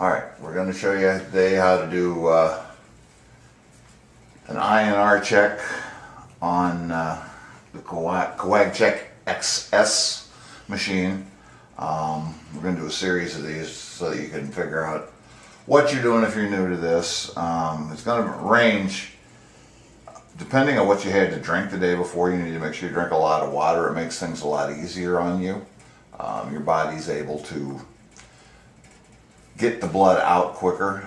Alright, we're going to show you today how to do an INR check on the CoaguChek XS machine. We're going to do a series of these so that you can figure out what you're doing if you're new to this. It's going to range depending on what you had to drink the day before. You need to make sure you drink a lot of water. It makes things a lot easier on you. Your body's able to get the blood out quicker.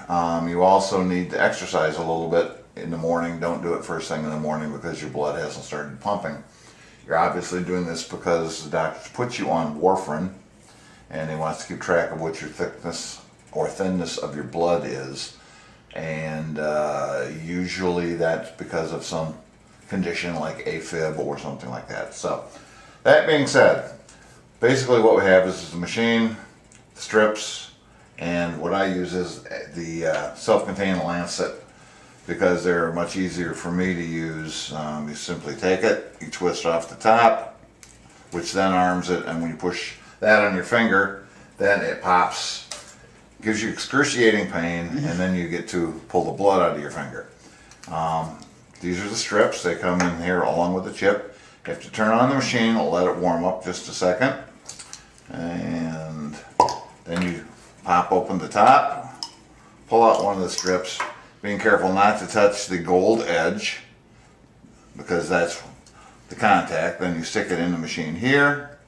You also need to exercise a little bit in the morning. Don't do it first thing in the morning because your blood hasn't started pumping. You're obviously doing this because the doctor puts you on Warfarin and he wants to keep track of what your thickness or thinness of your blood is, and usually that's because of some condition like AFib or something like that. So that being said, basically what we have is a machine, strips, and what I use is the self-contained lancet because they're much easier for me to use. You simply take it, you twist off the top, which then arms it, and when you push that on your finger, then it pops, gives you excruciating pain, and then you get to pull the blood out of your finger. These are the strips. They come in here along with the chip. You have to turn on the machine, let it warm up just a second, and then you pop open the top, pull out one of the strips, being careful not to touch the gold edge because that's the contact. Then you stick it in the machine here.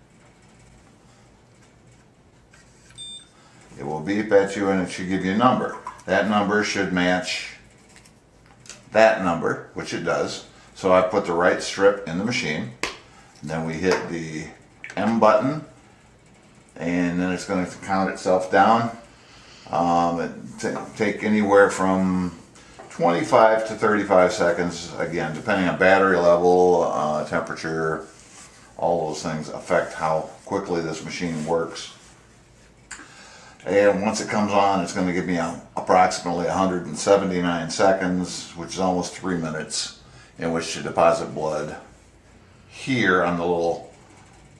It will beep at you and it should give you a number. That number should match that number, which it does. So I put the right strip in the machine. And then we hit the M button, and then it's going to count itself down. It take anywhere from 25 to 35 seconds, again, depending on battery level, temperature. All those things affect how quickly this machine works. And once it comes on, it's going to give me approximately 179 seconds, which is almost 3 minutes, in which to deposit blood here on the little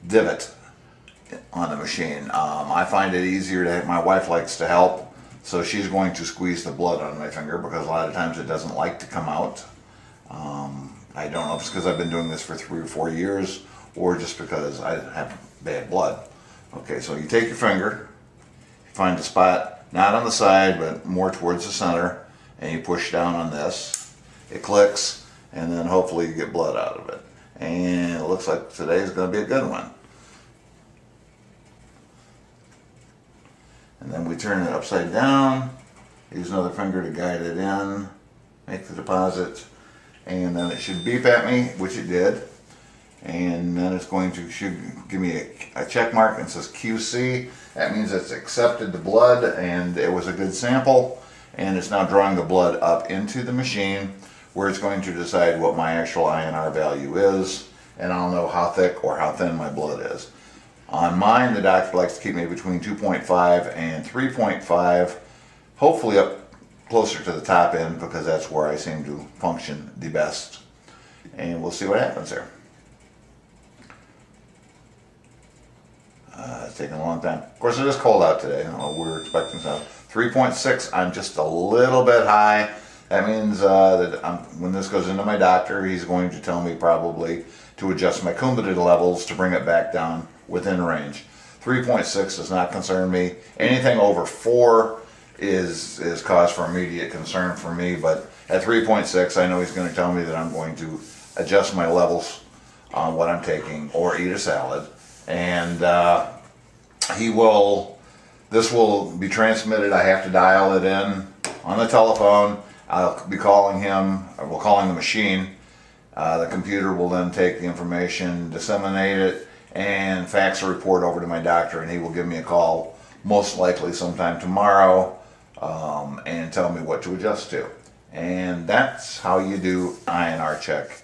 divot on the machine. I find it easier to have, my wife likes to help, so she's going to squeeze the blood on my finger because a lot of times it doesn't like to come out. I don't know if it's because I've been doing this for 3 or 4 years or just because I have bad blood. Okay, so you take your finger, find a spot, not on the side, but more towards the center, and you push down on this. It clicks, and then hopefully you get blood out of it. And it looks like today is going to be a good one. And then we turn it upside down, use another finger to guide it in, make the deposit, and then it should beep at me, which it did. And then it's going to should give me a check mark and it says QC. That means it's accepted the blood and it was a good sample, and it's now drawing the blood up into the machine where it's going to decide what my actual INR value is, and I'll know how thick or how thin my blood is. On mine, the doctor likes to keep me between 2.5 and 3.5, hopefully up closer to the top end because that's where I seem to function the best. And we'll see what happens here. It's taking a long time. Of course, it is cold out today. We're expecting some 3.6. I'm just a little bit high. That means that when this goes into my doctor, he's going to tell me probably to adjust my Coumadin levels to bring it back down within range. 3.6 does not concern me. Anything over 4 is cause for immediate concern for me, but at 3.6 I know he's going to tell me that I'm going to adjust my levels on what I'm taking or eat a salad, and this will be transmitted. I have to dial it in on the telephone. I'll be calling him, or we're calling the machine. The computer will then take the information, disseminate it, and fax a report over to my doctor, and he will give me a call, most likely sometime tomorrow, and tell me what to adjust to. And that's how you do INR check